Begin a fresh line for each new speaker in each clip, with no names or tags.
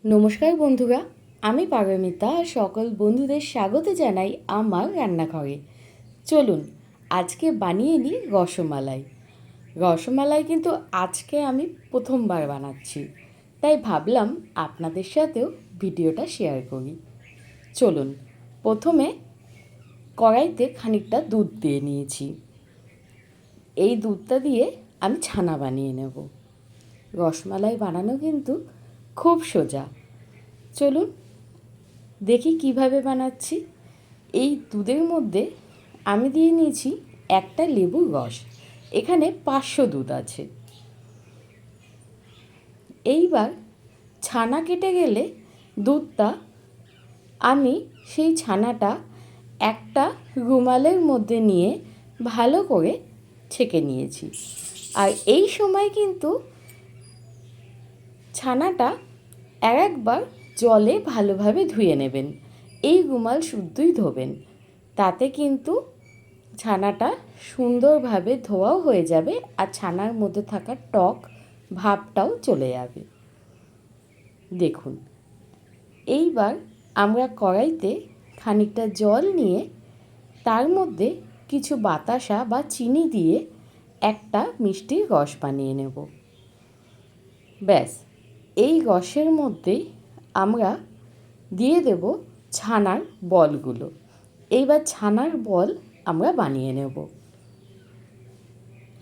নমস্কার বন্ধুরা, আমি পারমিতা আর সকল বন্ধুদের স্বাগত জানাই আমার রান্নাঘরে। চলুন আজকে বানিয়ে নিই রসমালাই। রসমালাই কিন্তু আজকে আমি প্রথমবার বানাচ্ছি, তাই ভাবলাম আপনাদের সাথেও ভিডিওটা শেয়ার করি। চলুন, প্রথমে কড়াইতে খানিকটা দুধ দিয়ে নিয়েছি। এই দুধটা দিয়ে আমি ছানা বানিয়ে নেব। রসমালাই বানানো কিন্তু খুব সোজা। চলুন দেখি কিভাবে বানাচ্ছি। এই দুধের মধ্যে আমি দিয়ে নিয়েছি একটা লেবুর রস। এখানে 500 দুধ আছে। এইবার ছানা কেটে গেলে দুধটা আমি সেই ছানাটা একটা রুমালের মধ্যে নিয়ে ভালো করে ছেঁকে নিয়েছি। আর এই সময় কিন্তু ছানাটা একবার জলে ভালোভাবে ধুয়ে নেবেন। এই রুমাল শুদ্ধই ধোবেন, তাতে কিন্তু ছানাটা সুন্দরভাবে ধোয়াও হয়ে যাবে আর ছানার মধ্যে থাকা টক ভাবটাও চলে যাবে। দেখুন, এইবার আমরা কড়াইতে খানিকটা জল নিয়ে তার মধ্যে কিছু বাতাসা বা চিনি দিয়ে একটা মিষ্টির রস বানিয়ে নেব। ব্যাস, এই রসের মধ্যেই আমরা দিয়ে দেব ছানার বলগুলো। এইবার ছানার বল আমরা বানিয়ে নেব।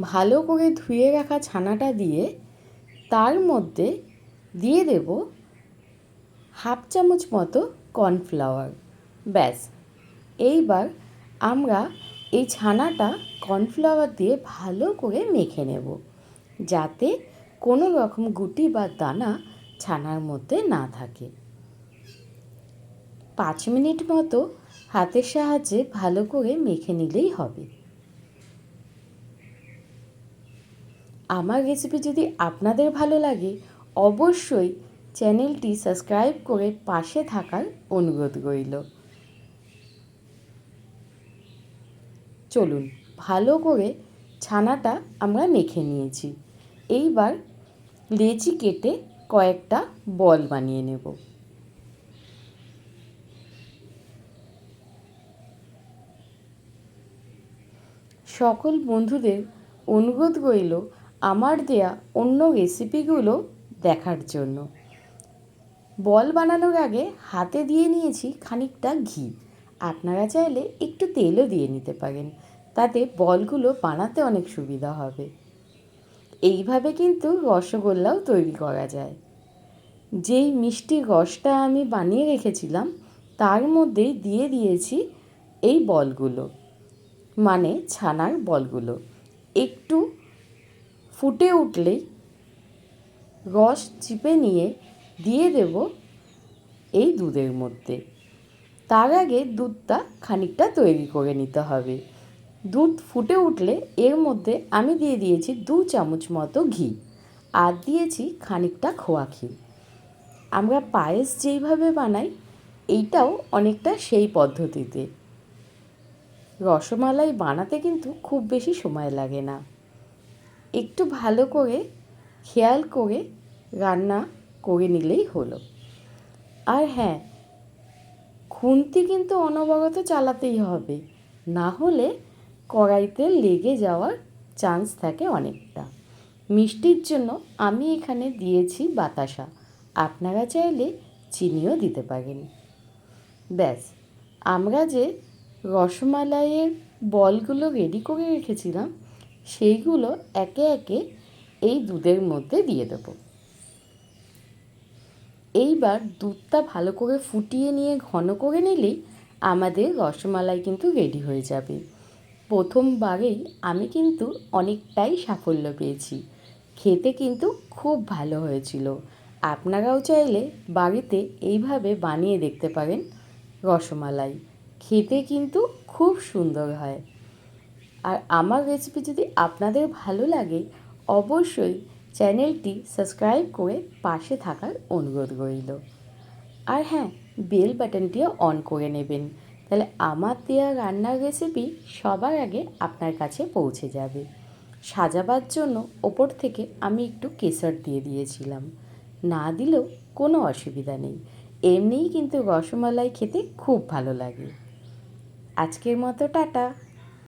ভালো করে ধুয়ে রাখা ছানাটা দিয়ে তার মধ্যে দিয়ে দেব হাফ চামচ মতো কর্নফ্লাওয়ার। ব্যাস, এইবার আমরা এই ছানাটা কর্নফ্লাওয়ার দিয়ে ভালো করে মেখে নেব, যাতে কোনো রকম গুটি বা দানা ছানার মধ্যে না থাকে। 5 মিনিট মতো হাতের সাহায্যে ভালো করে মেখে নিলেই হবে। আমার রেসিপি যদি আপনাদের ভালো লাগে, অবশ্যই চ্যানেলটি সাবস্ক্রাইব করে পাশে থাকার অনুরোধ রইল। চলুন, ভালো করে ছানাটা আমরা মেখে নিয়েছি। এইবার লেচি কেটে কয়েকটা বল বানিয়ে নেব। সকল বন্ধুদের অনুরোধ রইল আমার দেয়া অন্য রেসিপিগুলো দেখার জন্য। বল বানানোর আগে হাতে দিয়ে নিয়েছি খানিকটা ঘি। আপনারা চাইলে একটু তেলও দিয়ে নিতে পারেন, তাতে বলগুলো বানাতে অনেক সুবিধা হবে। এইভাবে কিন্তু রসগোল্লাও তৈরি করা যায়। যেই মিষ্টি রসটা আমি বানিয়ে রেখেছিলাম তার মধ্যেই দিয়ে দিয়েছি এই বলগুলো, মানে ছানার বলগুলো। একটু ফুটে উঠলেই রস চিপে নিয়ে দিয়ে দেব এই দুধের মধ্যে। তার আগে দুধটা খানিকটা তৈরি করে নিতে হবে। দুধ ফুটে উঠলে এর মধ্যে আমি দিয়ে দিয়েছি 2 চামচ মতো ঘি আর দিয়েছি খানিকটা খোয়া ক্ষীর। আমরা পায়েস যেইভাবে বানাই, এইটাও অনেকটা সেই পদ্ধতিতে। রসমালাই বানাতে কিন্তু খুব বেশি সময় লাগে না। একটু ভালো করে খেয়াল করে রান্না করে নিলেই হলো। আর হ্যাঁ, খুন্তি কিন্তু অনবরত চালাতেই হবে, না হলে কড়াইতে লেগে যাওয়ার চান্স থাকে অনেকটা। মিষ্টির জন্য আমি এখানে দিয়েছি বাতাসা, আপনারা চাইলে চিনিও দিতে পারেন। ব্যাস, আমরা যে রসমালাইয়ের বলগুলো রেডি করে রেখেছিলাম সেইগুলো একে একে এই দুধের মধ্যে দিয়ে দেবো। এইবার দুধটা ভালো করে ফুটিয়ে নিয়ে ঘন করে নিলেই আমাদের রসমালাই কিন্তু রেডি হয়ে যাবে। প্রথমবারেই আমি কিন্তু অনেকটাই সাফল্য পেয়েছি। খেতে কিন্তু খুব ভালো হয়েছিল। আপনারাও চাইলে বাড়িতে এইভাবে বানিয়ে দেখতে পারেন রসমালাই। খেতে কিন্তু খুব সুন্দর হয়। আর আমার রেসিপি যদি আপনাদের ভালো লাগে, অবশ্যই চ্যানেলটি সাবস্ক্রাইব করে পাশে থাকার অনুরোধ রইল। আর হ্যাঁ, বেল বাটনটিও অন করে নেবেন, তাহলে আমার দেওয়া রান্নার রেসিপি সবার আগে আপনার কাছে পৌঁছে যাবে। সাজাবার জন্য ওপর থেকে আমি একটু কেশর দিয়ে দিয়েছিলাম। না দিলেও কোনো অসুবিধা নেই, এমনিই কিন্তু রসমালাই খেতে খুব ভালো লাগে। আজকের মতো টাটা।